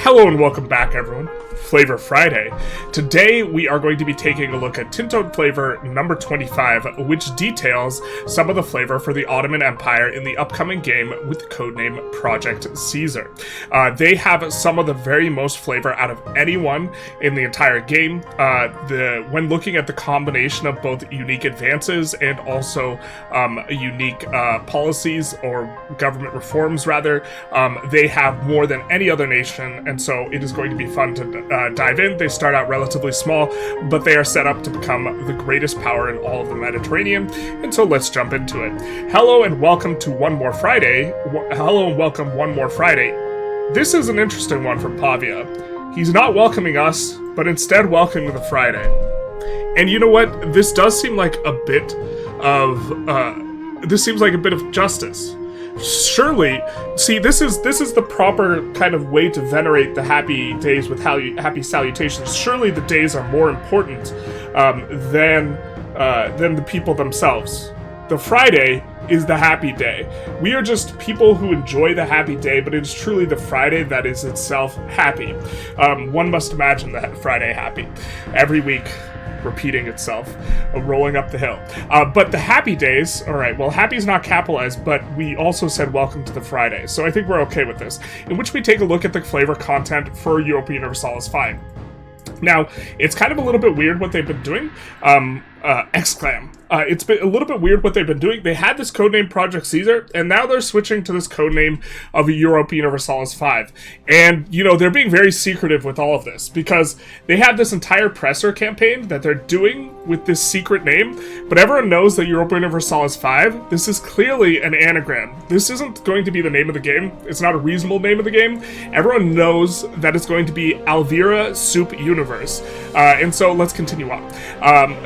Hello and welcome back, everyone. Flavour Friday. Today we are going to be taking a look at Tinto Flavour number 25, which details some of the flavor for the Ottoman Empire in the upcoming game with the codename Project Caesar. They have some of the very most flavor out of anyone in the entire game. When looking at the combination of both unique advances and also unique policies or government reforms, rather, they have more than any other nation, and so it is going to be fun to dive in. They start out relatively small, but they are set up to become the greatest power in all of the Mediterranean, and so let's jump into it. Hello and welcome to One More Friday. Hello and welcome One More Friday. This is an interesting one from Pavia. He's not welcoming us, but instead welcoming the Friday. And you know what? This does seem like a bit of justice. Surely, see, this is the proper kind of way to venerate the happy days with happy salutations. Surely the days are more important than the people themselves. The Friday is the happy day. We are just people who enjoy the happy day, but it is truly the Friday that is itself happy. One must imagine the Friday happy. Every week, repeating itself, rolling up the hill. But the happy days, alright, well, happy is not capitalized, but we also said welcome to the Friday, so I think we're okay with this, in which we take a look at the flavor content for Europa Universalis 5. Now, it's kind of a little bit weird what they've been doing. Exclam. It's been a little bit weird what they've been doing. They had this codename Project Caesar, and now they're switching to this codename of Europa Universalis 5. And, you know, they're being very secretive with all of this, because they have this entire presser campaign that they're doing with this secret name, but everyone knows that Europa Universalis 5, this is clearly an anagram. This isn't going to be the name of the game. It's not a reasonable name of the game. Everyone knows that it's going to be Alvira Soup Universe. And so let's continue on.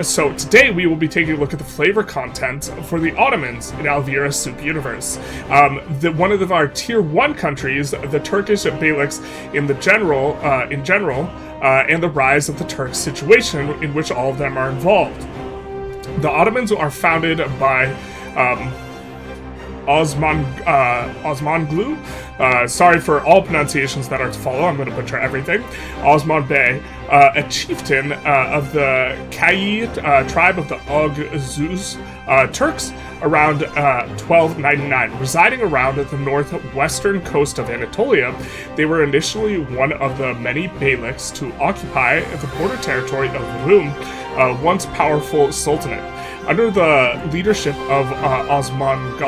So today we will be taking a look at the flavor content for the Ottomans in Alvira Soup Universe. One of our tier 1 countries, the Turkish Beyliks in general, and the rise of the Turks situation in which all of them are involved. The Ottomans are founded by Osman sorry for all pronunciations that are to follow, I'm going to butcher everything. Osman Bey, a chieftain of the Kayid tribe of the Oghuz Turks around 1299. Residing around the northwestern coast of Anatolia, they were initially one of the many Beyliks to occupy the border territory of Rum, once powerful sultanate. Under the leadership of Osman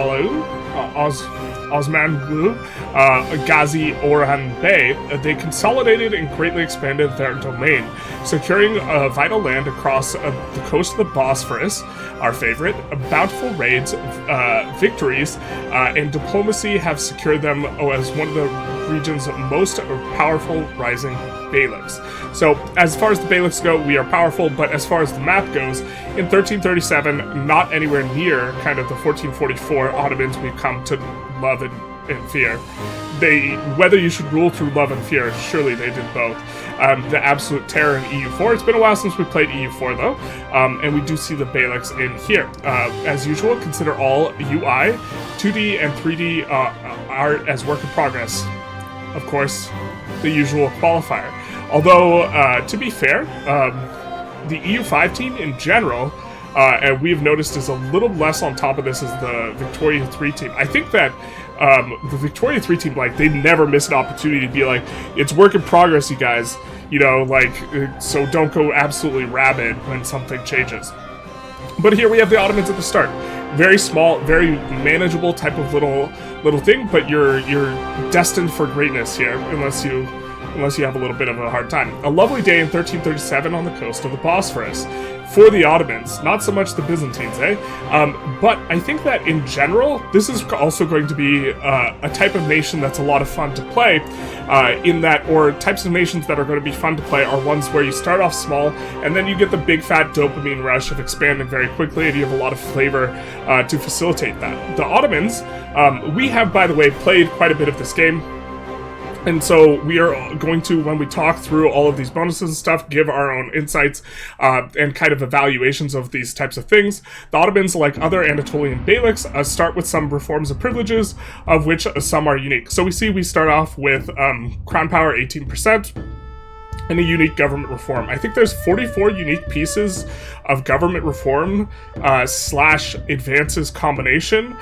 Ghazi Orhan Bey, they consolidated and greatly expanded their domain, securing vital land across the coast of the Bosphorus, our favorite. Bountiful raids, victories, and diplomacy have secured them as one of the region's most powerful rising Beyliks. So, as far as the Beyliks go, we are powerful, but as far as the map goes, in 1337, not anywhere near kind of the 1444 Ottomans we've come to love and fear. Whether you should rule through love and fear, surely they did both. The absolute terror in EU4. It's been a while since we played EU4, though, and we do see the Beyliks in here. As usual, consider all UI, 2D, and 3D art as work in progress. Of course, the usual qualifier. Although, to be fair, the EU5 team in general, and we've noticed, is a little less on top of this as the Victoria 3 team. I think that the Victoria 3 team, like, they never miss an opportunity to be like, it's work in progress, you guys. You know, like, so don't go absolutely rabid when something changes. But here we have the Ottomans at the start. Very small, very manageable type of little thing, but you're destined for greatness here, unless you have a little bit of a hard time. A lovely day in 1337 on the coast of the Bosphorus. For the Ottomans, not so much the Byzantines, but I think that in general, this is also going to be a type of nation that's a lot of fun to play, or types of nations that are going to be fun to play are ones where you start off small, and then you get the big fat dopamine rush of expanding very quickly, and you have a lot of flavor to facilitate that. The Ottomans, we have, by the way, played quite a bit of this game. And so we are going to, when we talk through all of these bonuses and stuff, give our own insights and kind of evaluations of these types of things. The Ottomans, like other Anatolian Beyliks, start with some reforms and privileges, of which some are unique. So we start off with crown power 18%. And a unique government reform. I think there's 44 unique pieces of government reform slash advances combination,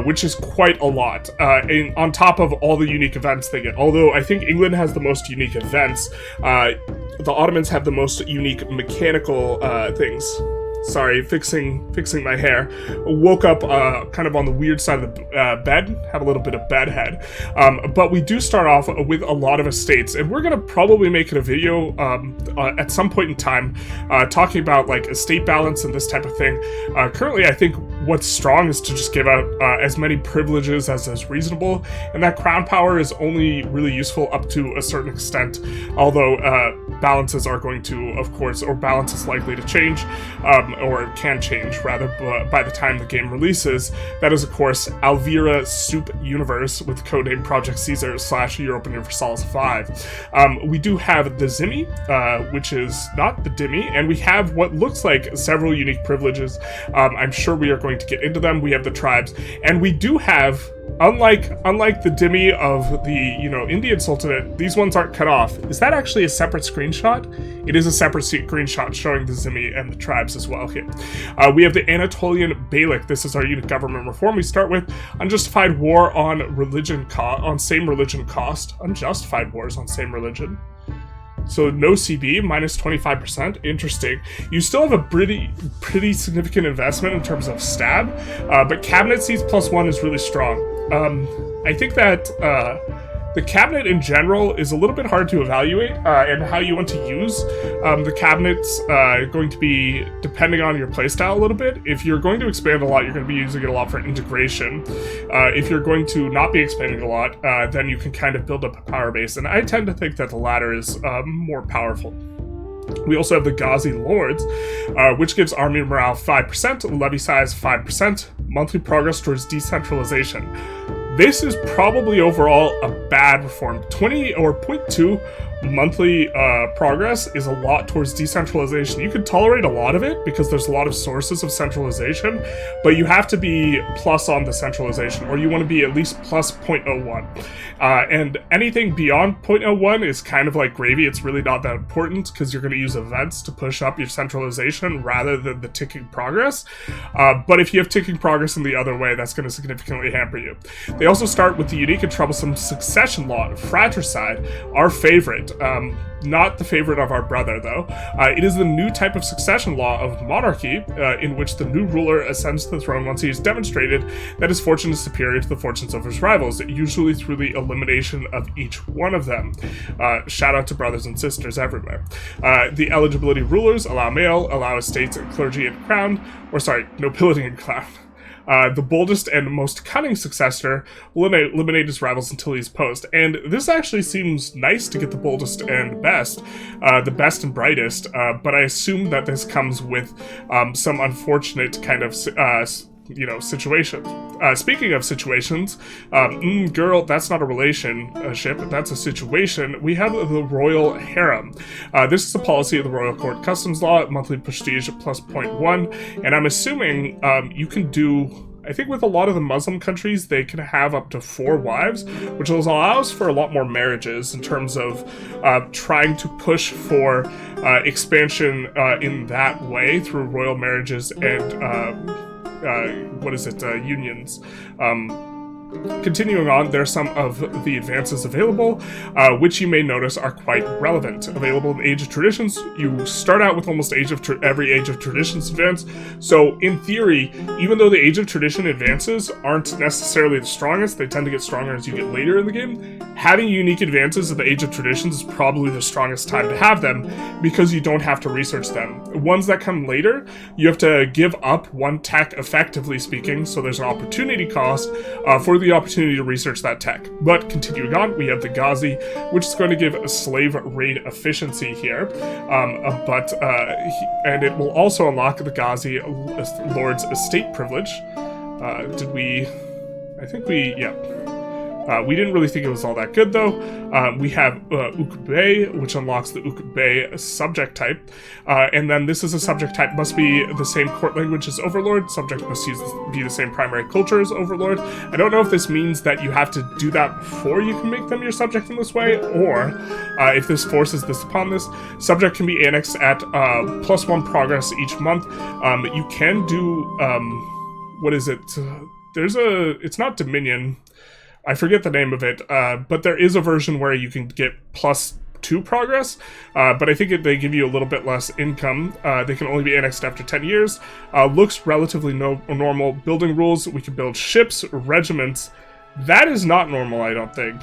which is quite a lot, on top of all the unique events they get. Although I think England has the most unique events, the Ottomans have the most unique mechanical things. Sorry, fixing my hair. Woke up kind of on the weird side of the bed. Have a little bit of bed head. But we do start off with a lot of estates, and we're gonna probably make it a video at some point in time talking about like estate balance and this type of thing. Currently, I think what's strong is to just give out as many privileges as is reasonable, and that crown power is only really useful up to a certain extent, although balances are going to, of course, or balance is likely to change, or can change, rather, by the time the game releases. That is, of course, Alvira Soup Universe with codename Project Caesar / Europa Universalis 5. We do have the Zimmy, which is not the Dimmy, and we have what looks like several unique privileges. I'm sure we are going to get into them. We have the tribes, and we do have, unlike the Dimmy of the Indian Sultanate, these ones aren't cut off. Is that actually a separate screenshot? It is a separate screenshot showing the Zimmy and the tribes as well here. We have the Anatolian Beylik. This is our unit government reform. We start with unjustified war on religion on same religion cost. Unjustified wars on same religion. So no CB, minus 25%. Interesting. You still have a pretty significant investment in terms of stab, but cabinet seats +1 is really strong. I think that the cabinet in general is a little bit hard to evaluate, and how you want to use the cabinet's going to be depending on your playstyle a little bit. If you're going to expand a lot, you're going to be using it a lot for integration. If you're going to not be expanding a lot, then you can kind of build up a power base, and I tend to think that the latter is more powerful. We also have the Ghazi Lords, which gives army morale 5%, levy size 5%, monthly progress towards decentralization. This is probably overall a bad reform. 20 or 0.2 monthly progress is a lot towards decentralization. You could tolerate a lot of it because there's a lot of sources of centralization, but you have to be plus on the centralization, or you want to be at least plus 0.01. And anything beyond 0.01 is kind of like gravy. It's really not that important because you're going to use events to push up your centralization rather than the ticking progress. But if you have ticking progress in the other way, that's going to significantly hamper you. They also start with the unique and troublesome succession law, fratricide, our favorite. Not the favorite of our brother, though. It is the new type of succession law of monarchy, in which the new ruler ascends to the throne once he has demonstrated that his fortune is superior to the fortunes of his rivals, usually through the elimination of each one of them. Shout out to brothers and sisters everywhere. The eligibility rulers allow male, allow estates, clergy, and crown, nobility and crown. The boldest and most cunning successor will eliminate his rivals until he's post. And this actually seems nice to get the boldest and best, the best and brightest, but I assume that this comes with some unfortunate kind of situations. Speaking of situations, girl, that's not a relationship, that's a situation. We have the Royal Harem. This is the policy of the Royal Court Customs Law, monthly prestige plus 0.1, and I'm assuming you can do, I think with a lot of the Muslim countries, they can have up to 4 wives, which allows for a lot more marriages in terms of trying to push for expansion in that way through royal marriages and unions. Continuing on, there are some of the advances available, which you may notice are quite relevant. Available in Age of Traditions, you start out with almost every Age of Traditions advance, so in theory, even though the Age of Tradition advances aren't necessarily the strongest, they tend to get stronger as you get later in the game, having unique advances of the Age of Traditions is probably the strongest time to have them, because you don't have to research them. Ones that come later, you have to give up one tech, effectively speaking, so there's an opportunity cost for the opportunity to research that tech. But continuing on, we have the Ghazi, which is going to give a slave raid efficiency here, and it will also unlock the Ghazi Lord's estate privilege. We didn't really think it was all that good, though. We have Ukbe, which unlocks the Ukbe subject type. And then this is a subject type, must be the same court language as Overlord. Subject must be the same primary culture as Overlord. I don't know if this means that you have to do that before you can make them your subject in this way, or if this forces this upon this. Subject can be annexed at +1 progress each month. You can do, what is it? It's not Dominion. I forget the name of it, but there is a version where you can get +2 progress, but I think they give you a little bit less income. They can only be annexed after 10 years. Looks relatively normal. Building rules, we can build ships, regiments. That is not normal, I don't think.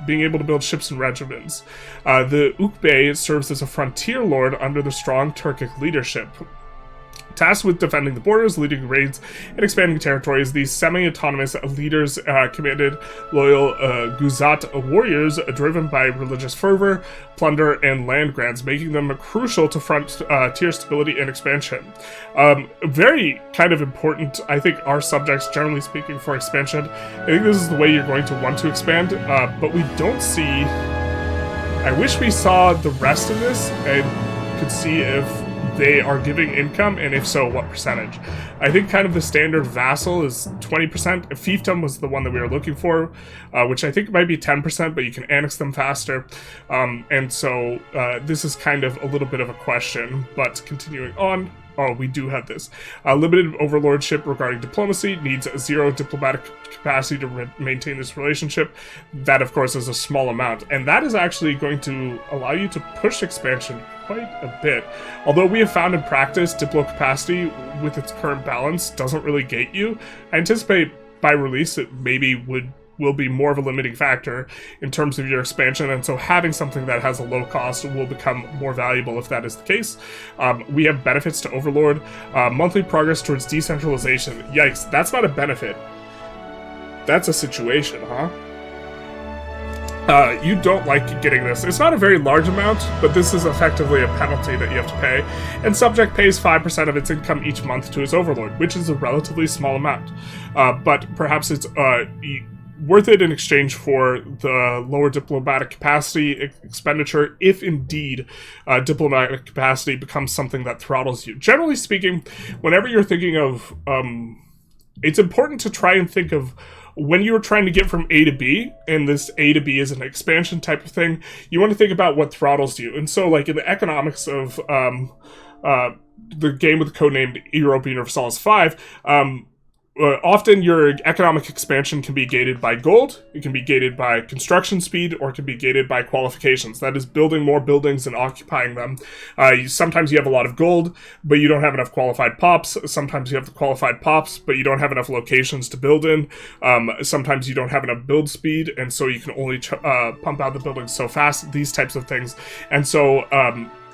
Being able to build ships and regiments. The Ukbe serves as a frontier lord under the strong Turkic leadership. Tasked with defending the borders, leading raids, and expanding territories, these semi-autonomous leaders commanded loyal Guzat warriors driven by religious fervor, plunder, and land grants, making them crucial to frontier stability and expansion. Very kind of important, I think, are subjects, generally speaking, for expansion. I think this is the way you're going to want to expand, but we don't see... I wish we saw the rest of this and could see if they are giving income, and if so, what percentage. I think kind of the standard vassal is 20%. Fiefdom was the one that we were looking for, which I think might be 10%, but you can annex them faster. And so this is kind of a little bit of a question, but continuing on. Oh, we do have this. Limited overlordship regarding diplomacy, needs 0 diplomatic capacity to maintain this relationship. That, of course, is a small amount. And that is actually going to allow you to push expansion quite a bit. Although we have found in practice, diplo capacity, with its current balance, doesn't really gate you. I anticipate by release it maybe will be more of a limiting factor in terms of your expansion, and so having something that has a low cost will become more valuable if that is the case. We have benefits to Overlord, monthly progress towards decentralization. Yikes, that's not a benefit. That's a situation, huh? You don't like getting this. It's not a very large amount, but this is effectively a penalty that you have to pay, and subject pays 5% of its income each month to its Overlord, which is a relatively small amount. But perhaps it's worth it in exchange for the lower diplomatic capacity expenditure, if indeed diplomatic capacity becomes something that throttles you. Generally speaking, whenever you're thinking of... it's important to try and think of when you're trying to get from A to B, and this A to B is an expansion type of thing, you want to think about what throttles you. And so, like, in the economics of the game with the codename Europa Universalis 5, often your economic expansion can be gated by gold, it can be gated by construction speed, or it can be gated by qualifications. That is, building more buildings and occupying them. Sometimes you have a lot of gold, but you don't have enough qualified pops. Sometimes you have the qualified pops, but you don't have enough locations to build in. Sometimes you don't have enough build speed, and so you can only pump out the buildings so fast, these types of things. And so...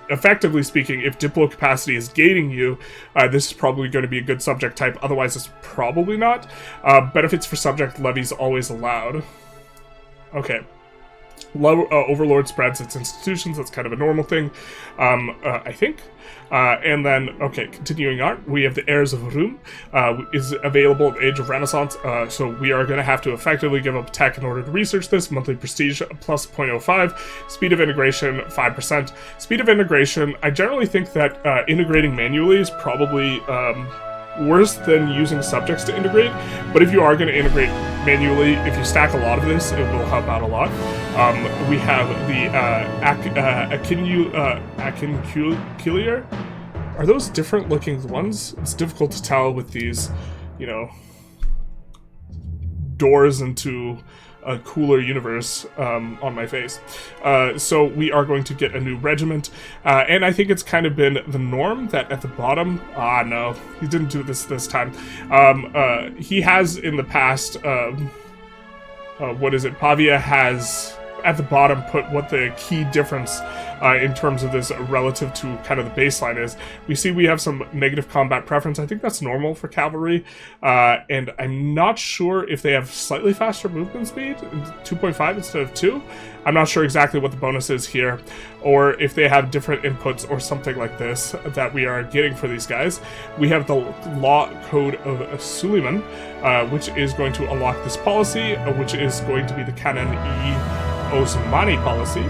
effectively speaking, if diplo capacity is gating you, this is probably going to be a good subject type. Otherwise, it's probably not. Benefits for subject levies always allowed. Okay. Overlord spreads its institutions. That's kind of a normal thing, I think. And then, okay, continuing on, we have the Heirs of Rum, is available at the Age of Renaissance, so we are going to have to effectively give up tech in order to research this. Monthly prestige plus 0.05, speed of integration 5%. Speed of integration, I generally think that integrating manually is probably worse than using subjects to integrate, but if you are going to integrate manually, if you stack a lot of this, it will help out a lot. We have the Akinculier. Are those different looking ones? It's difficult to tell with these, you know, doors into a cooler universe on my face. So we are going to get a new regiment, and I think it's kind of been the norm that at the bottom... no, he didn't do this time. He has in the past... what is it? Pavia has at the bottom put what the key difference in terms of this relative to kind of the baseline is. We see we have some negative combat preference. I think that's normal for cavalry, and I'm not sure if they have slightly faster movement speed, 2.5 instead of 2. I'm not sure exactly what the bonus is here, or if they have different inputs or something like this that we are getting for these guys. We have the law code of Suleiman, which is going to unlock this policy, which is going to be the Canon Osmani policy.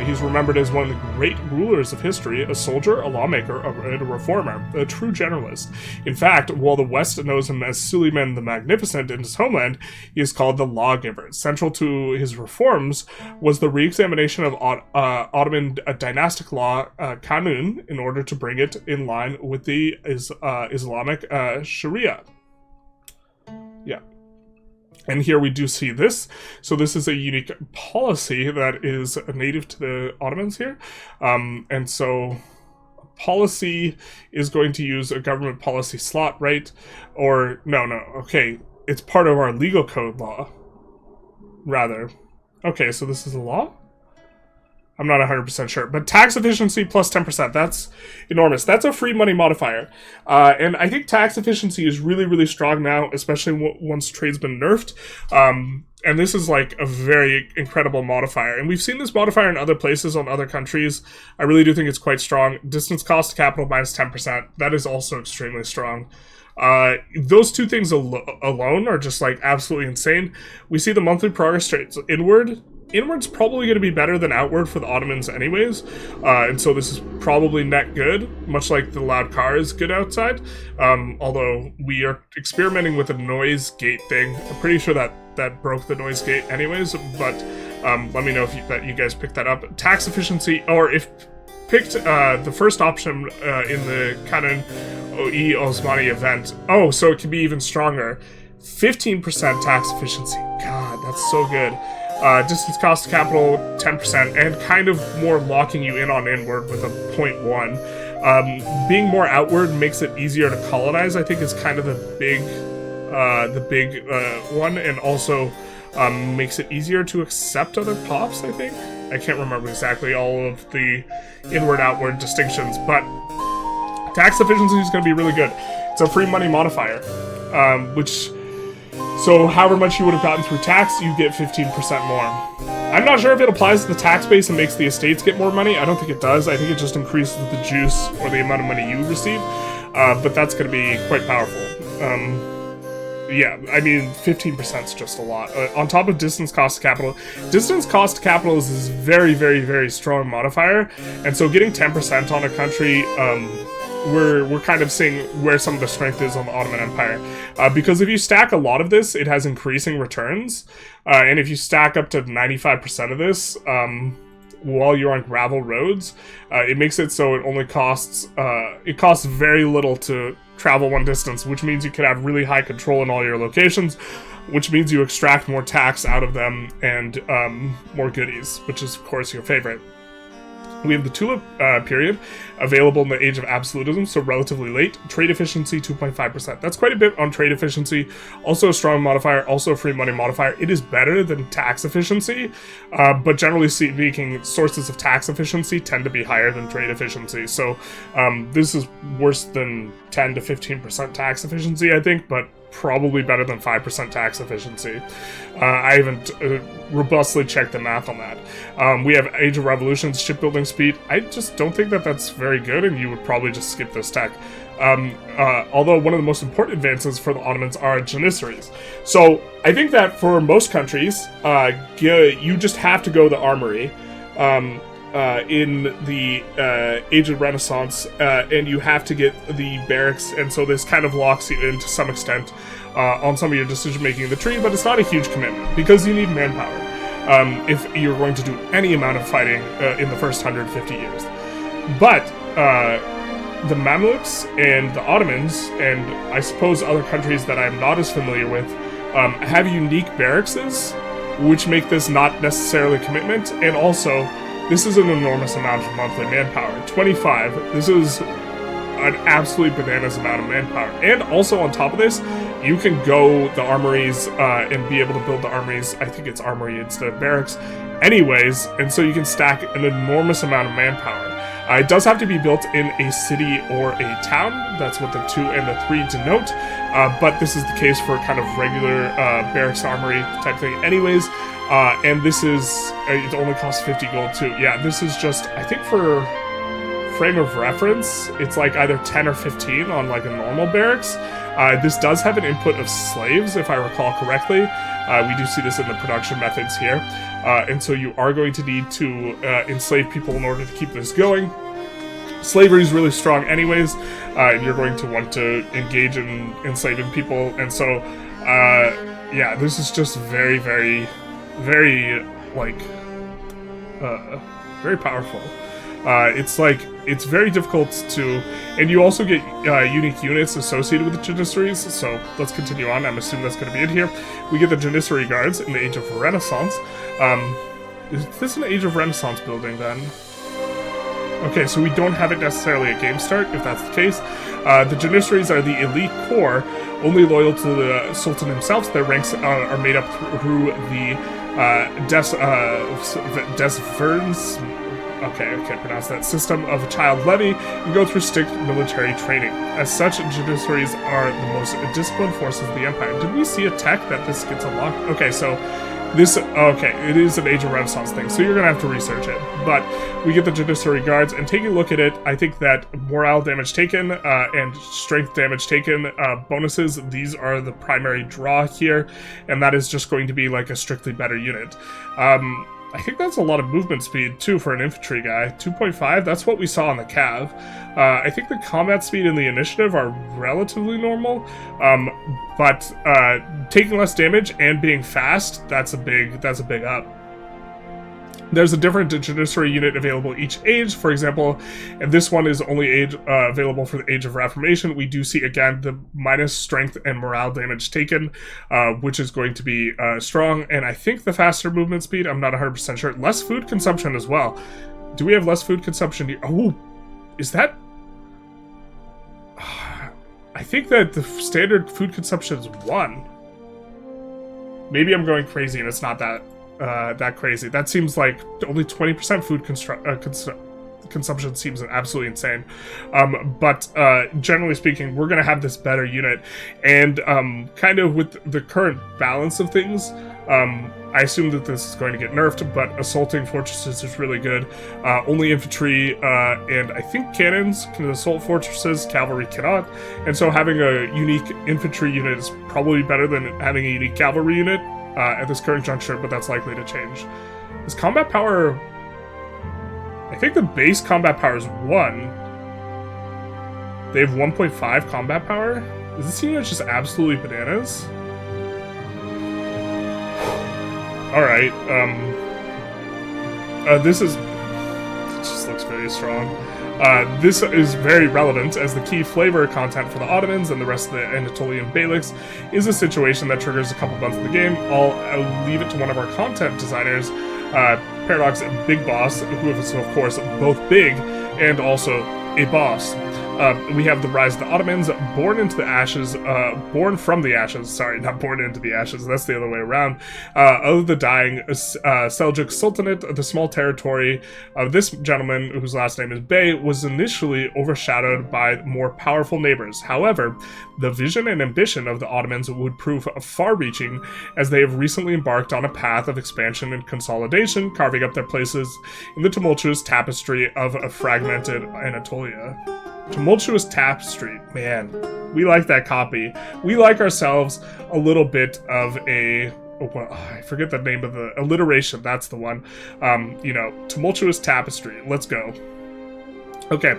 He's remembered as one of the great rulers of history, a soldier, a lawmaker, and a reformer, a true generalist. In fact, while the West knows him as Suleiman the Magnificent in his homeland, he is called the lawgiver. Central to his reforms was the re-examination of Ottoman dynastic law, Kanun, in order to bring it in line with the Islamic Sharia. Yeah. And here we do see this. So this is a unique policy that is native to the Ottomans here. And so policy is going to use a government policy slot, right? Or, no, okay. It's part of our legal code law, rather. Okay, so this is a law? I'm not 100% sure. But tax efficiency plus 10%, that's enormous. That's a free money modifier. And I think tax efficiency is really, really strong now, especially once trade's been nerfed. And this is like a very incredible modifier. And we've seen this modifier in other places on other countries. I really do think it's quite strong. Distance cost to capital minus 10%. That is also extremely strong. Those two things alone are just like absolutely insane. We see the monthly progress rates inward. Inward's probably going to be better than outward for the Ottomans anyways, and so this is probably net good, much like the loud car is good outside, although we are experimenting with a noise gate thing. I'm pretty sure that broke the noise gate anyways, but let me know if you guys picked that up. Tax efficiency, or if picked the first option in the Canon Osmani event. Oh, so it can be even stronger. 15% tax efficiency. God, that's so good. Distance cost to capital, 10%, and kind of more locking you in on inward with a 0.1. Being more outward makes it easier to colonize, I think, is kind of the big one, and also makes it easier to accept other pops, I think. I can't remember exactly all of the inward-outward distinctions, but tax efficiency is going to be really good. It's a free money modifier, so however much you would have gotten through tax, you get 15% more. I'm not sure if it applies to the tax base and makes the estates get more money. I don't think it does. I think it just increases the juice or the amount of money you receive. But that's going to be quite powerful. Yeah, I mean, 15% is just a lot. On top of distance cost to capital. Distance cost to capital is this very, very, very strong modifier. And so getting 10% on a country... We're kind of seeing where some of the strength is on the Ottoman Empire. Because if you stack a lot of this, it has increasing returns. And if you stack up to 95% of this while you're on gravel roads, it makes it so it only costs very little to travel one distance, which means you can have really high control in all your locations, which means you extract more tax out of them and more goodies, which is, of course, your favorite. We have the Tulip period, available in the age of absolutism, so relatively late. Trade efficiency, 2.5%. That's quite a bit on trade efficiency. Also a strong modifier, also a free money modifier. It is better than tax efficiency, but generally speaking, sources of tax efficiency tend to be higher than trade efficiency. So this is worse than 10 to 15% tax efficiency, I think, but probably better than 5% tax efficiency. I haven't robustly checked the math on that. We have Age of Revolutions shipbuilding speed. I just don't think that that's very good, and you would probably just skip this tech. Although one of the most important advances for the Ottomans are Janissaries. So I think that for most countries, you just have to go the armory. In the Age of Renaissance, and you have to get the barracks, and so this kind of locks you in to some extent on some of your decision-making in the tree, but it's not a huge commitment, because you need manpower if you're going to do any amount of fighting in the first 150 years. But the Mamluks and the Ottomans, and I suppose other countries that I'm not as familiar with, have unique barracks, which make this not necessarily a commitment, and also this is an enormous amount of monthly manpower. 25. This is an absolutely bananas amount of manpower. And also on top of this, you can go the armories and be able to build the armories. I think it's armory instead of barracks anyways, and so you can stack an enormous amount of manpower. It does have to be built in a city or a town. That's what the 2 and the 3 denote. But this is the case for kind of regular barracks armory type thing anyways. And this is, it only costs 50 gold too. Yeah, this is just, I think for frame of reference, it's like either 10 or 15 on like a normal barracks. This does have an input of slaves, if I recall correctly. We do see this in the production methods here. And so you are going to need to enslave people in order to keep this going. Slavery is really strong anyways, and you're going to want to engage in enslaving people. And so, yeah, this is just very, very, very, like, very powerful. It's very difficult to, and you also get unique units associated with the Janissaries, so let's continue on. I'm assuming that's going to be it here. We get the Janissary Guards in the Age of Renaissance. Is this an Age of Renaissance building then? Okay, so we don't have it necessarily at game start, if that's the case. The Janissaries are the elite corps, only loyal to the Sultan himself. Their ranks are made up through the Desverns. Okay, I can't pronounce that. System of a child levy and go through strict military training. As such, Janissaries are the most disciplined forces of the Empire. Did we see a tech that this gets unlocked? Okay, so this, okay, it is an Age of Renaissance thing, so you're gonna have to research it. But we get the Janissary Guards, and taking a look at it, I think that morale damage taken and strength damage taken bonuses, these are the primary draw here, and that is just going to be like a strictly better unit. I think that's a lot of movement speed, too, for an infantry guy. 2.5, that's what we saw on the Cav. I think the combat speed and the initiative are relatively normal, but taking less damage and being fast, that's a big up. There's a different Janissary unit available each age, for example, and this one is only available for the Age of Reformation. We do see, again, the minus strength and morale damage taken, which is going to be strong, and I think the faster movement speed, I'm not 100% sure. Less food consumption as well. Do we have less food consumption here? Oh, is that... I think that the standard food consumption is 1. Maybe I'm going crazy and it's not that crazy. That seems like only 20% food consumption seems absolutely insane. But generally speaking, we're going to have this better unit. And kind of with the current balance of things, I assume that this is going to get nerfed, but assaulting fortresses is really good. Only infantry and I think cannons can assault fortresses, cavalry cannot. And so having a unique infantry unit is probably better than having a unique cavalry unit at this current juncture, but that's likely to change. Is combat power... I think the base combat power is 1. They have 1.5 combat power? Is this unit just absolutely bananas? Alright, this is... It just looks very strong. This is very relevant, as the key flavor content for the Ottomans and the rest of the Anatolian Beyliks is a situation that triggers a couple months of the game. I'll leave it to one of our content designers, Paradox and Big Boss, who is, of course, both big and also a boss. We have the rise of the Ottomans, born from the ashes, sorry, not born into the ashes, that's the other way around, of the dying Seljuk Sultanate. The small territory of this gentleman, whose last name is Bey, was initially overshadowed by more powerful neighbors. However, the vision and ambition of the Ottomans would prove far-reaching, as they have recently embarked on a path of expansion and consolidation, carving up their places in the tumultuous tapestry of a fragmented Anatolia. Tumultuous Tapestry. Man, we like that copy. We like ourselves a little bit of a... Oh, well, I forget the name of the... Alliteration, that's the one. You know, Tumultuous Tapestry. Let's go. Okay,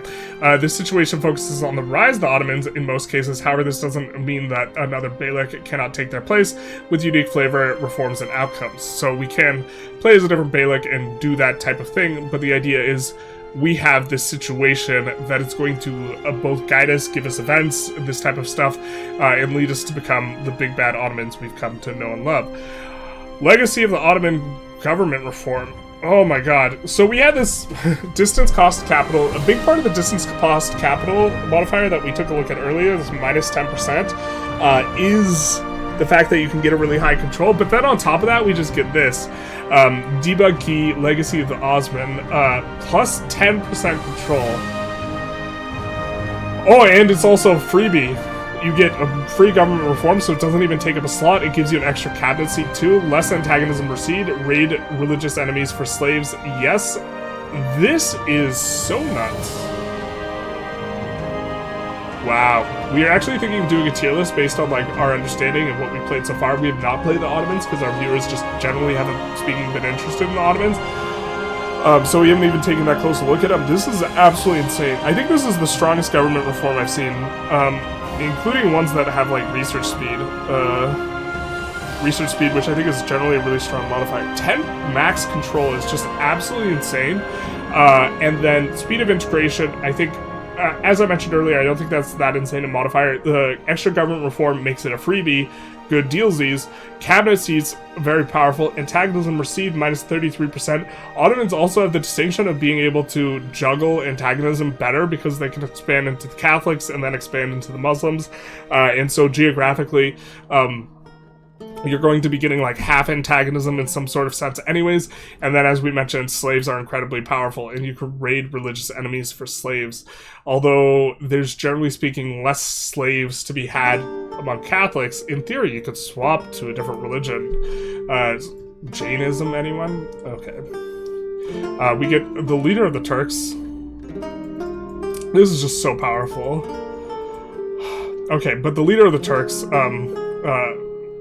this situation focuses on the rise of the Ottomans in most cases. However, this doesn't mean that another Beylik cannot take their place with unique flavor, reforms, and outcomes. So we can play as a different Beylik and do that type of thing, but the idea is we have this situation that is going to both guide us, give us events, this type of stuff, and lead us to become the big bad Ottomans we've come to know and love. Legacy of the Ottoman Government reform. Oh my god. So we had this distance cost capital. A big part of the distance cost capital modifier that we took a look at earlier, this minus 10%, is the fact that you can get a really high control, but then on top of that, we just get this. Debug key, Legacy of the Osman, plus 10% control. Oh, and it's also a freebie. You get a free government reform, so it doesn't even take up a slot. It gives you an extra cabinet seat too. Less antagonism proceed. Raid religious enemies for slaves. Yes, this is so nuts. Wow. We are actually thinking of doing a tier list based on like our understanding of what we've played so far. We have not played the Ottomans because our viewers just generally haven't, speaking, been interested in the Ottomans. So we haven't even taken that close a look at them. This is absolutely insane. I think this is the strongest government reform I've seen, including ones that have like research speed. Research speed, which I think is generally a really strong modifier. 10 max control is just absolutely insane. And then speed of integration, I think, as I mentioned earlier, I don't think that's that insane a modifier. The extra government reform makes it a freebie. Good dealsies. Cabinet seats, very powerful. Antagonism received, minus 33%. Ottomans also have the distinction of being able to juggle antagonism better because they can expand into the Catholics and then expand into the Muslims. And so geographically, you're going to be getting like half antagonism in some sort of sense anyways. And then as we mentioned, slaves are incredibly powerful and you can raid religious enemies for slaves. Although there's generally speaking less slaves to be had among Catholics, in theory you could swap to a different religion. Jainism, anyone? Okay. We get the leader of the Turks. This is just so powerful. Okay, but the leader of the Turks,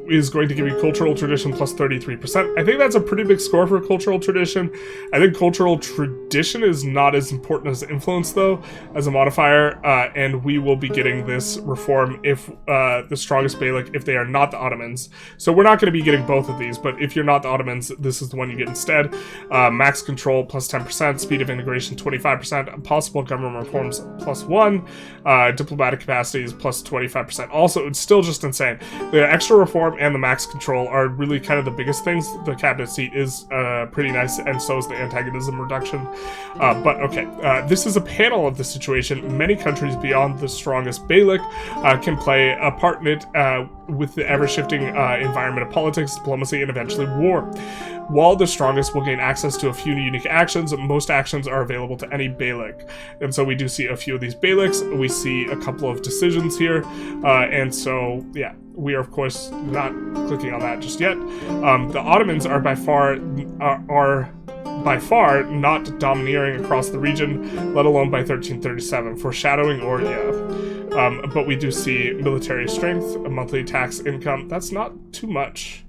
is going to give you cultural tradition plus 33%. I think that's a pretty big score for cultural tradition. I think cultural tradition is not as important as influence, though, as a modifier, and we will be getting this reform if the strongest Beylik, if they are not the Ottomans. So we're not going to be getting both of these, but if you're not the Ottomans, this is the one you get instead. Max control plus 10%, speed of integration 25%, possible government reforms plus 1, diplomatic capacities plus 25%. Also, it's still just insane. The extra reform and the max control are really kind of the biggest things. The cabinet seat is pretty nice, and so is the antagonism reduction. But okay, this is a panel of the situation. Many countries beyond the strongest Beylik can play a part in it with the ever-shifting environment of politics, diplomacy, and eventually war. While the strongest will gain access to a few unique actions, most actions are available to any Beylik. And so we do see a few of these Beyliks. We see a couple of decisions here. And so, yeah, we are, of course, not clicking on that just yet. The Ottomans are by far not domineering across the region, let alone by 1337. Foreshadowing, or yeah. But we do see military strength, a monthly tax income. That's not too much.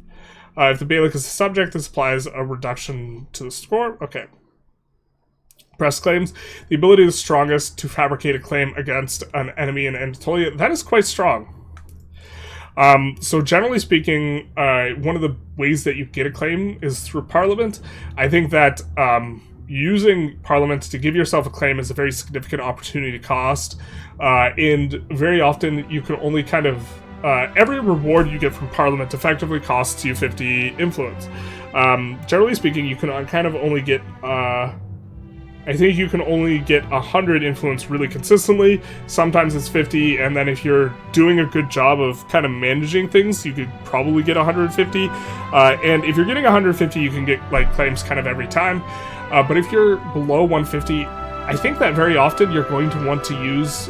If the Beylik is a subject, this applies a reduction to the score. Okay. Press claims. The ability of the strongest to fabricate a claim against an enemy in Anatolia. That is quite strong. So generally speaking, one of the ways that you get a claim is through Parliament. I think that using Parliament to give yourself a claim is a very significant opportunity cost. And very often you can only kind of... every reward you get from Parliament effectively costs you 50 influence. Generally speaking, you can kind of only get... I think you can only get 100 influence really consistently. Sometimes it's 50, and then if you're doing a good job of kind of managing things, you could probably get 150. And if you're getting 150, you can get like claims kind of every time. But if you're below 150, I think that very often you're going to want to use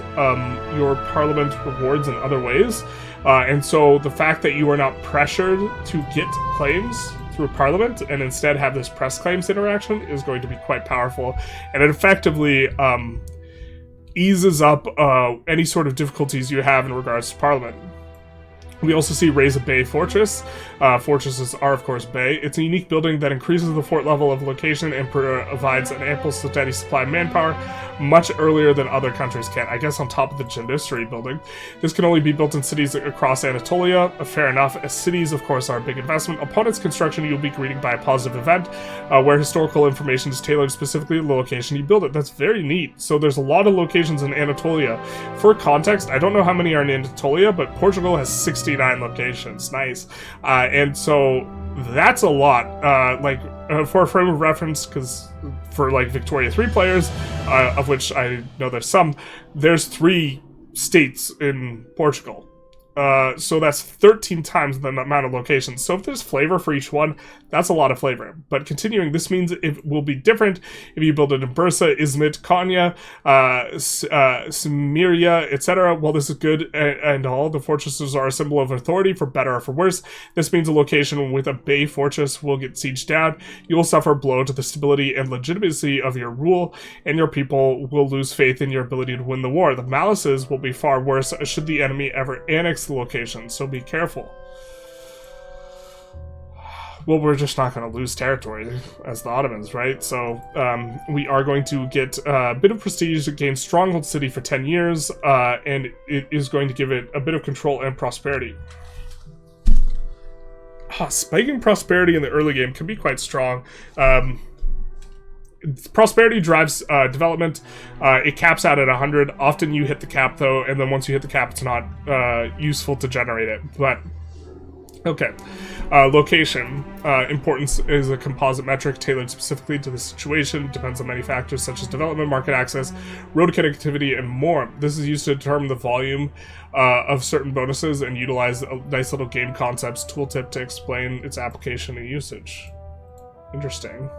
your Parliament rewards in other ways. And so the fact that you are not pressured to get claims through Parliament and instead have this press claims interaction is going to be quite powerful. And it effectively eases up any sort of difficulties you have in regards to Parliament. We also see Raise a Bay Fortress. Fortresses are, of course, bay. It's a unique building that increases the fort level of location and provides an ample steady supply of manpower much earlier than other countries can. I guess on top of the Janissary building. This can only be built in cities across Anatolia. Fair enough, as cities, of course, are a big investment. Upon its construction, you'll be greeted by a positive event where historical information is tailored specifically to the location you build it. That's very neat. So there's a lot of locations in Anatolia. For context, I don't know how many are in Anatolia, but Portugal has 69 locations. Nice. And so that's a lot. For a frame of reference, because for like Victoria 3 players, of which I know there's some, there's 3 states in Portugal. So that's 13 times the amount of locations. So if there's flavor for each one, that's a lot of flavor. But continuing, this means it will be different if you build it in Bursa, Izmit, Konya, Samiria, etc. While this is good and all, the fortresses are a symbol of authority, for better or for worse. This means a location with a bay fortress will get sieged down. You will suffer a blow to the stability and legitimacy of your rule, and your people will lose faith in your ability to win the war. The malices will be far worse should the enemy ever annex the location, so be careful. Well, we're just not going to lose territory as the Ottomans, right? So we are going to get a bit of prestige, gain Stronghold City for 10 years, and it is going to give it a bit of control and prosperity. Spiking prosperity in the early game can be quite strong. Prosperity drives development. It caps out at 100. Often you hit the cap, though, and then once you hit the cap, it's not useful to generate it. But okay. Location. Importance is a composite metric tailored specifically to the situation. Depends on many factors such as development, market access, road connectivity, and more. This is used to determine the volume of certain bonuses and utilize a nice little game concepts tooltip to explain its application and usage. Interesting.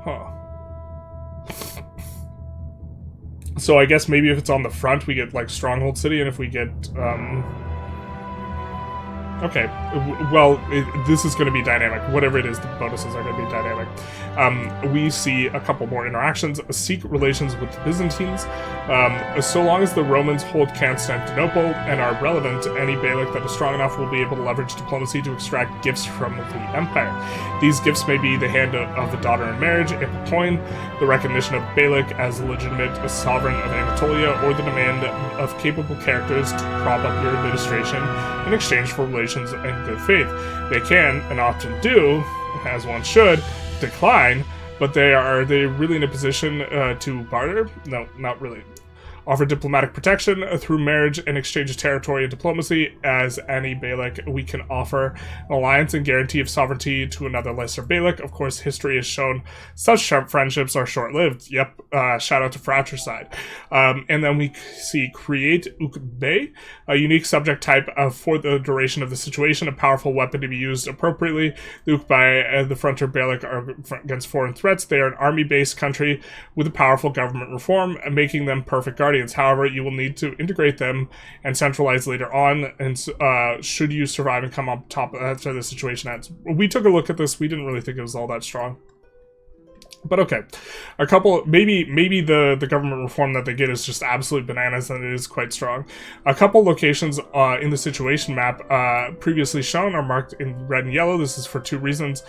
Huh. So I guess maybe if it's on the front, we get, like, Stronghold City, and if we get, okay, well, this is going to be dynamic. Whatever it is, the bonuses are going to be dynamic. We see a couple more interactions. Seek relations with the Byzantines. So long as the Romans hold Constantinople and are relevant, any Beylik that is strong enough will be able to leverage diplomacy to extract gifts from the empire. These gifts may be the hand of a daughter in marriage, a coin, the recognition of Beylik as a legitimate sovereign of Anatolia, or the demand of capable characters to prop up your administration in exchange for relations and good faith. They can, and often do, as one should, decline, but are they really in a position to barter? No, not really. Offer diplomatic protection through marriage and exchange of territory and diplomacy. As any Beylik, we can offer an alliance and guarantee of sovereignty to another lesser Beylik. Of course, history has shown such friendships are short-lived. Yep, shout out to fratricide. And then we see create Ukbe, a unique subject type for the duration of the situation, a powerful weapon to be used appropriately. The Ukbe, the frontier Beylik, are against foreign threats. They are an army-based country with a powerful government reform, making them perfect guardians. However, you will need to integrate them and centralize later on, and should you survive and come up top after the situation ends. We took a look at this. We didn't really think it was all that strong. But okay, a couple, maybe the government reform that they get is just absolute bananas, and it is quite strong. A couple locations in the situation map previously shown are marked in red and yellow. This is for two reasons.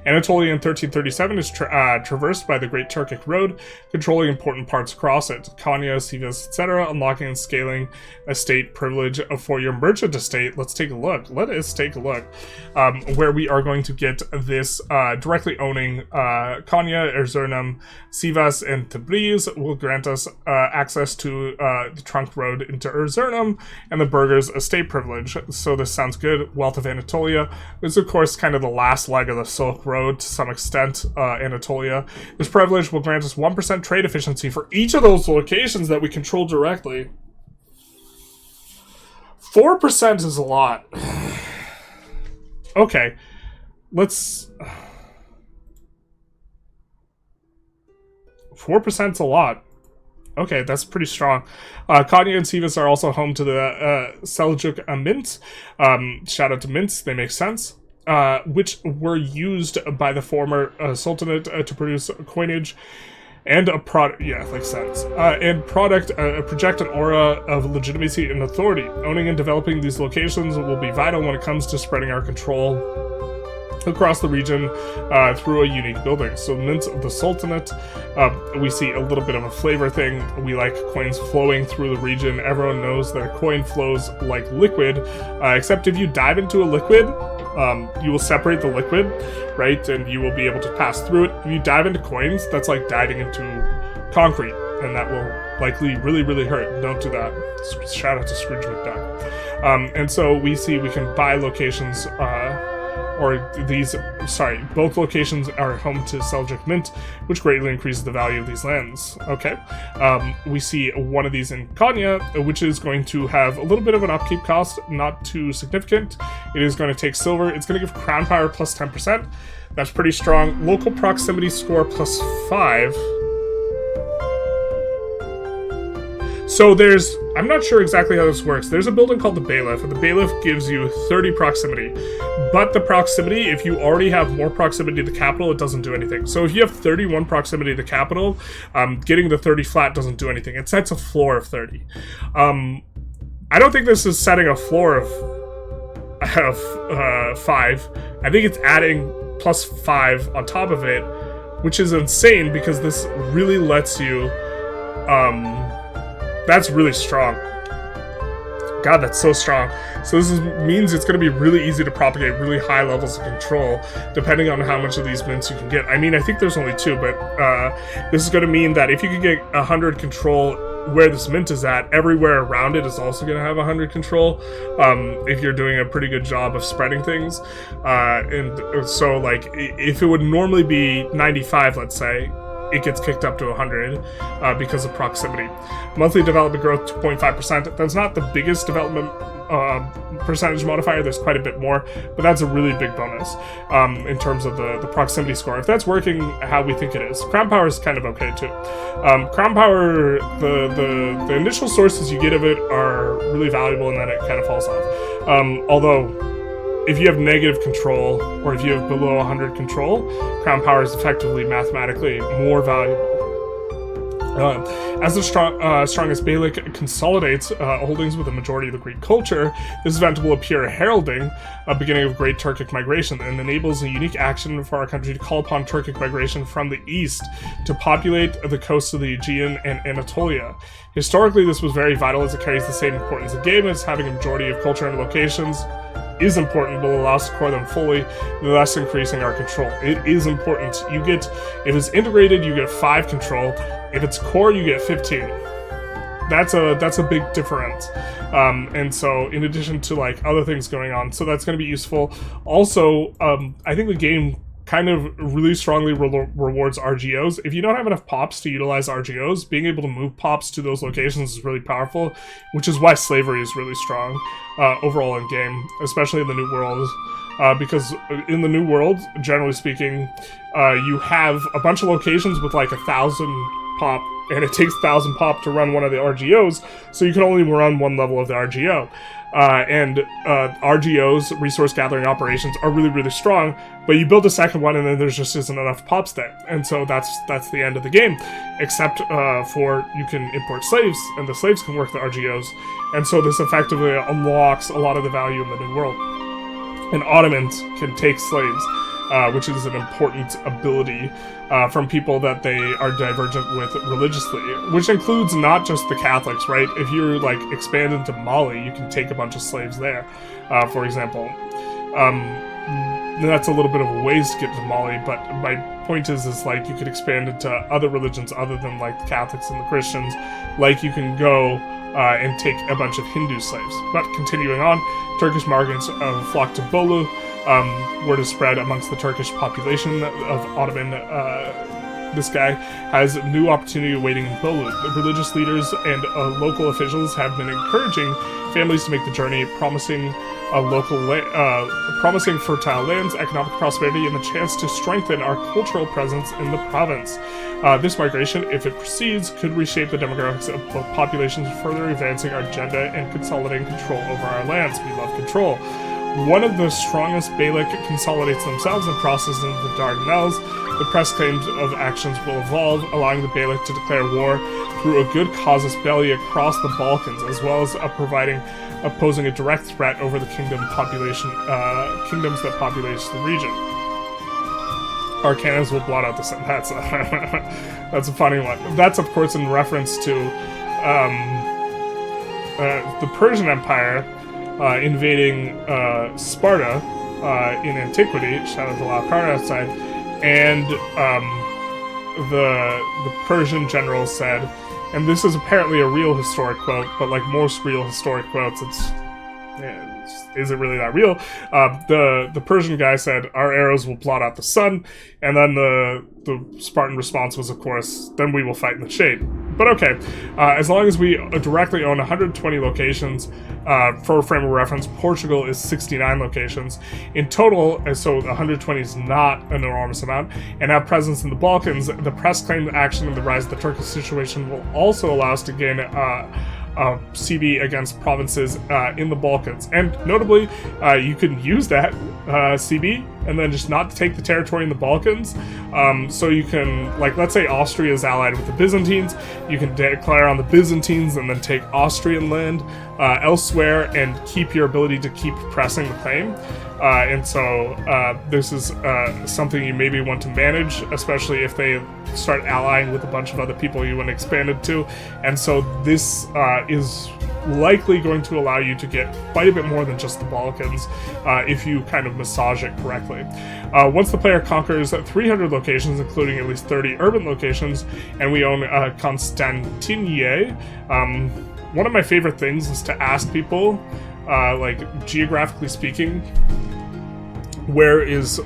Anatolia in 1337 is traversed by the Great Turkic Road, controlling important parts across it. Konya, Sivas, etc., unlocking and scaling estate privilege for your merchant estate. Let's take a look. Let us take a look. Where we are going to get this directly owning Konya, Erzurum, Sivas, and Tabriz will grant us access to the trunk road into Erzurum and the burghers' estate privilege. So this sounds good. Wealth of Anatolia is, of course, kind of the last leg of the Silk Road to some extent, Anatolia. This privilege will grant us 1% trade efficiency for each of those locations that we control directly. 4% is a lot. Okay, let's... 4% is a lot. Okay, that's pretty strong. Konya and Sivas are also home to the Seljuk mints. Shout out to mints, they make sense. Which were used by the former Sultanate to produce coinage and a product, yeah, makes sense. And project an aura of legitimacy and authority. Owning and developing these locations will be vital when it comes to spreading our control across the region through a unique building. So mints of the Sultanate, we see a little bit of a flavor thing. We like coins flowing through the region. Everyone knows that a coin flows like liquid, except if you dive into a liquid, you will separate the liquid, right, and you will be able to pass through it. If you dive into coins, that's like diving into concrete, and that will likely really, really hurt. Don't do that. Shout out to Scrooge McDuck. And so we see we can buy locations both locations are home to Seljuk Mint, which greatly increases the value of these lands. Okay. We see one of these in Konya, which is going to have a little bit of an upkeep cost, not too significant. It is going to take silver. It's going to give crown power plus 10%. That's pretty strong. Local proximity score plus 5. So I'm not sure exactly how this works. There's a building called the Bailiff, and the Bailiff gives you 30 proximity. But the proximity, if you already have more proximity to the capital, it doesn't do anything. So if you have 31 proximity to the capital, getting the 30 flat doesn't do anything. It sets a floor of 30. I don't think this is setting a floor of 5. I think it's adding plus 5 on top of it, which is insane because this really lets you... That's really strong. God, that's so strong. So this means it's going to be really easy to propagate really high levels of control, depending on how much of these mints you can get. I mean, I think there's only 2, but this is going to mean that if you can get 100 control where this mint is at, everywhere around it is also going to have 100 control, if you're doing a pretty good job of spreading things. And so, like, if it would normally be 95, let's say, it gets kicked up to 100 because of proximity. Monthly development growth 2.5%. That's not the biggest development percentage modifier. There's quite a bit more, but that's a really big bonus in terms of the proximity score. If that's working how we think it is. Crown power is kind of okay too. Crown power, the initial sources you get of it are really valuable, and then it kind of falls off. Although, if you have negative control, or if you have below 100 control, crown power is effectively mathematically more valuable. As the strongest Beylik consolidates holdings with a majority of the Greek culture, this event will appear heralding a beginning of great Turkic migration and enables a unique action for our country to call upon Turkic migration from the east to populate the coasts of the Aegean and Anatolia. Historically, this was very vital as it carries the same importance of game as having a majority of culture and locations is important, will allow us to core them fully, thus increasing our control. It is important. You get, if it's integrated, you get 5 control. If it's core, you get 15. That's a big difference. And so, in addition to like other things going on, so that's going to be useful. Also, I think the game kind of really strongly rewards RGOs. If you don't have enough pops to utilize RGOs, being able to move pops to those locations is really powerful, which is why slavery is really strong overall in game, especially in the New World. Because in the New World, generally speaking, you have a bunch of locations with like 1,000 pop, and it takes 1,000 pop to run one of the RGOs, so you can only run one level of the RGO. And RGOs, resource gathering operations, are really, really strong, but you build a second one and then there just isn't enough pops there. And so that's the end of the game, except for you can import slaves, and the slaves can work the RGOs. And so this effectively unlocks a lot of the value in the New World. And Ottomans can take slaves, which is an important ability from people that they are divergent with religiously, which includes not just the Catholics, right? If you're like expand into Mali, you can take a bunch of slaves there, for example. That's a little bit of a ways to get to Mali, but my point is like you could expand into other religions other than like the Catholics and the Christians. Like you can go and take a bunch of Hindu slaves. But continuing on, Turkish migrants flocked to Bolu. Word is spread amongst the Turkish population of Ottoman. This guy has new opportunity waiting in Bolu. The religious leaders and local officials have been encouraging families to make the journey, promising promising fertile lands, economic prosperity, and the chance to strengthen our cultural presence in the province. This migration, if it proceeds, could reshape the demographics of both populations, further advancing our agenda and consolidating control over our lands. We love control. One of the strongest Beylik consolidates themselves and crosses into the Dardanelles. The press claims of actions will evolve, allowing the Beylik to declare war through a good casus belli across the Balkans, as well as posing a direct threat over the kingdoms that populate the region. Our cannons will blot out the sun. That's a funny one. That's, of course, in reference to the Persian Empire invading Sparta in antiquity. Shout out to Laukar outside. And the Persian general said, and this is apparently a real historic quote, but like most real historic quotes, it's is it really that real? The Persian guy said, our arrows will blot out the sun, and then the Spartan response was, of course, then we will fight in the shade. But okay, as long as we directly own 120 locations, for a frame of reference, Portugal is 69 locations. In total, so 120 is not an enormous amount, and have presence in the Balkans, the press claim action and the rise of the Turkish situation will also allow us to gain CB against provinces in the Balkans. And notably, you can use that CB and then just not take the territory in the Balkans. So you can, like, let's say Austria is allied with the Byzantines, you can declare on the Byzantines and then take Austrian land elsewhere and keep your ability to keep pressing the claim. And so this is something you maybe want to manage, especially if they start allying with a bunch of other people you want to expand it to. And so this is likely going to allow you to get quite a bit more than just the Balkans if you kind of massage it correctly. Once the player conquers 300 locations, including at least 30 urban locations, and we own Constantinople, one of my favorite things is to ask people, like, geographically speaking, where is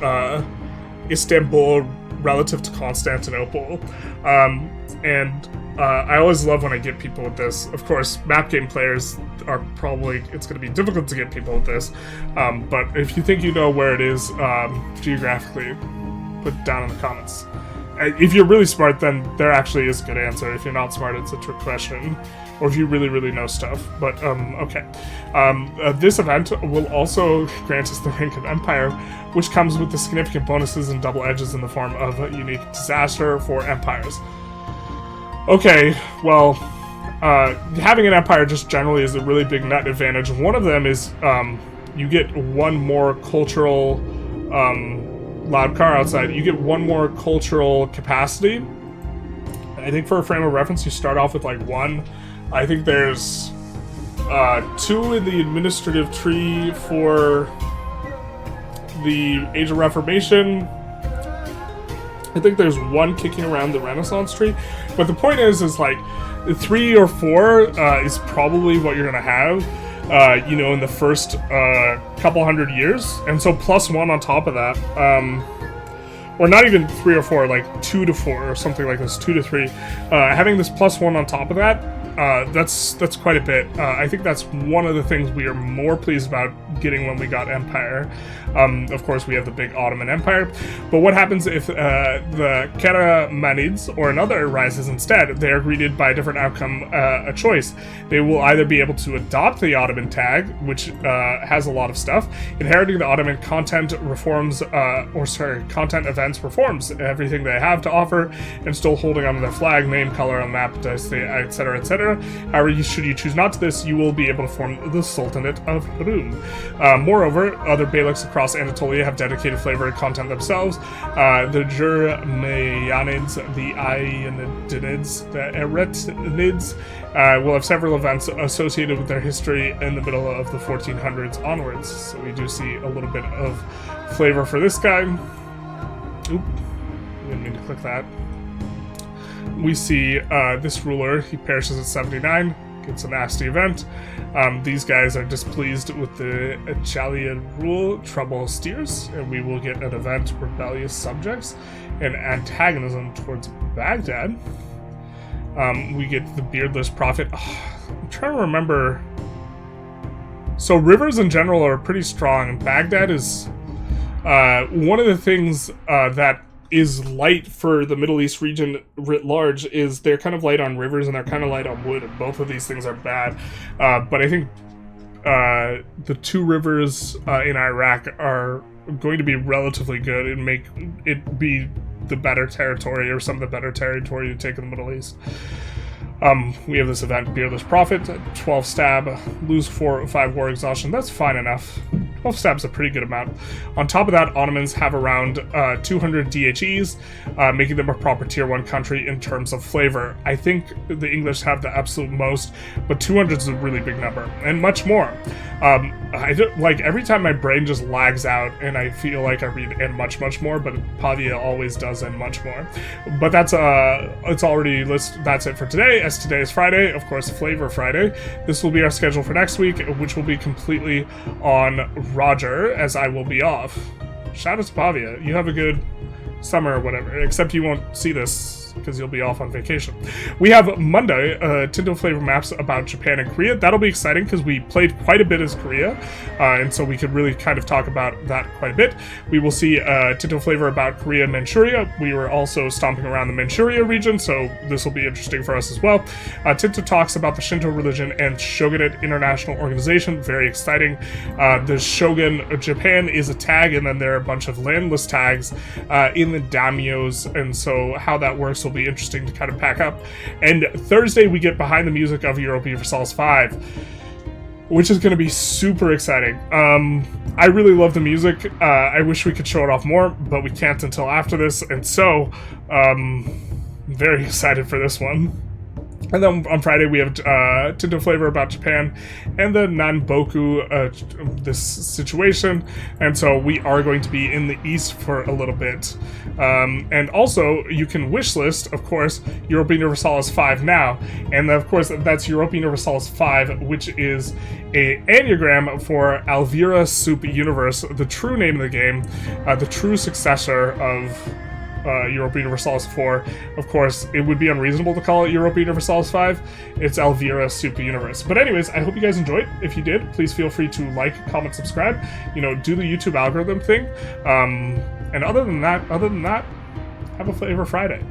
Istanbul relative to Constantinople? And I always love when I get people with this. Of course, map game players are probably, it's going to be difficult to get people with this, but if you think you know where it is geographically, put it down in the comments. If you're really smart, then there actually is a good answer. If you're not smart, it's a trick question. Or if you really, really know stuff. But, okay. This event will also grant us the rank of Empire, which comes with the significant bonuses and double edges in the form of a unique disaster for empires. Okay, well, having an empire just generally is a really big net advantage. One of them is you get one more cultural... loud car outside. You get one more cultural capacity. I think for a frame of reference, you start off with like one. I think there's 2 in the administrative tree for the Age of Reformation. I think there's 1 kicking around the Renaissance tree. But the point is like 3 or 4 is probably what you're gonna have. You know, in the first couple hundred years, and so +1 on top of that, or not even 3 or 4, like 2 to 4 or something like this, 2 to 3. Having this +1 on top of that, that's quite a bit. I think that's one of the things we are more pleased about getting when we got Empire. Of course, we have the big Ottoman Empire, but what happens if the Karamanids or another rises instead? They are greeted by a different outcome, a choice. They will either be able to adopt the Ottoman tag, which has a lot of stuff, inheriting the Ottoman content reforms, content events reforms, everything they have to offer, and still holding onto their flag, name, color on the map, etc., etc. However, should you choose not to this, you will be able to form the Sultanate of Rum. Moreover, other Beyliks across Anatolia have dedicated flavor and content themselves. The Jurmeyanids, the Ionidids, the Eretinids will have several events associated with their history in the middle of the 1400s onwards. So we do see a little bit of flavor for this guy. Oop, didn't mean to click that. We see this ruler, he perishes at 79, gets a nasty event. These guys are displeased with the Achalian rule, trouble steers, and we will get an event, rebellious subjects, and antagonism towards Baghdad. We get the beardless prophet. I'm trying to remember. So rivers in general are pretty strong. Baghdad is one of the things that is light for the Middle East region writ large is they're kind of light on rivers and they're kind of light on wood, and both of these things are bad. But I think the 2 rivers in Iraq are going to be relatively good and make it be the better territory, or some of the better territory to take in the Middle East. We have this event, Beardless Prophet, 12 stab, lose 4 or 5 war exhaustion. That's fine enough. 12 stab's a pretty good amount. On top of that, Ottomans have around 200 DHEs, making them a proper tier 1 country in terms of flavor. I think the English have the absolute most, but 200 is a really big number, and much more. Like, every time my brain just lags out and I feel like I read and much more, but Pavia always does and much more. But that's it's already listed. That's it for today, as today is Friday, of course, Flavour Friday. This will be our schedule for next week, which will be completely on Roger, as I will be off. Shout out to Pavia. You have a good summer or whatever, except you won't see this because you'll be off on vacation. We have Monday, Tinto flavor maps about Japan and Korea. That'll be exciting because we played quite a bit as Korea, and so we could really kind of talk about that quite a bit. We will see Tinto flavor about Korea and Manchuria. We were also stomping around the Manchuria region, so this will be interesting for us as well. Tinto talks about the Shinto religion and Shogunate International Organization. Very exciting. The Shogun Japan is a tag, and then there are a bunch of landless tags in the daimyos, and so how that works will be interesting to kind of pack up. And Thursday we get behind the music of Europa Universalis 5, which is going to be super exciting. I really love the music. I wish we could show it off more, but we can't until after this, and so very excited for this one. And then on Friday we have Tinto flavor about Japan and the Nanboku, this situation. And so we are going to be in the east for a little bit. And also, you can wishlist, of course, Europa Universalis 5 now. And of course, that's Europa Universalis 5, which is a anagram for Alvira Soup Universe, the true name of the game, the true successor of Europa Universalis 4. Of course, it would be unreasonable to call it Europa Universalis 5. It's Alvira Super Universe. But anyways, I hope you guys enjoyed. If you did, please feel free to like, comment, subscribe. You know, do the YouTube algorithm thing. And other than that, have a Flavour Friday.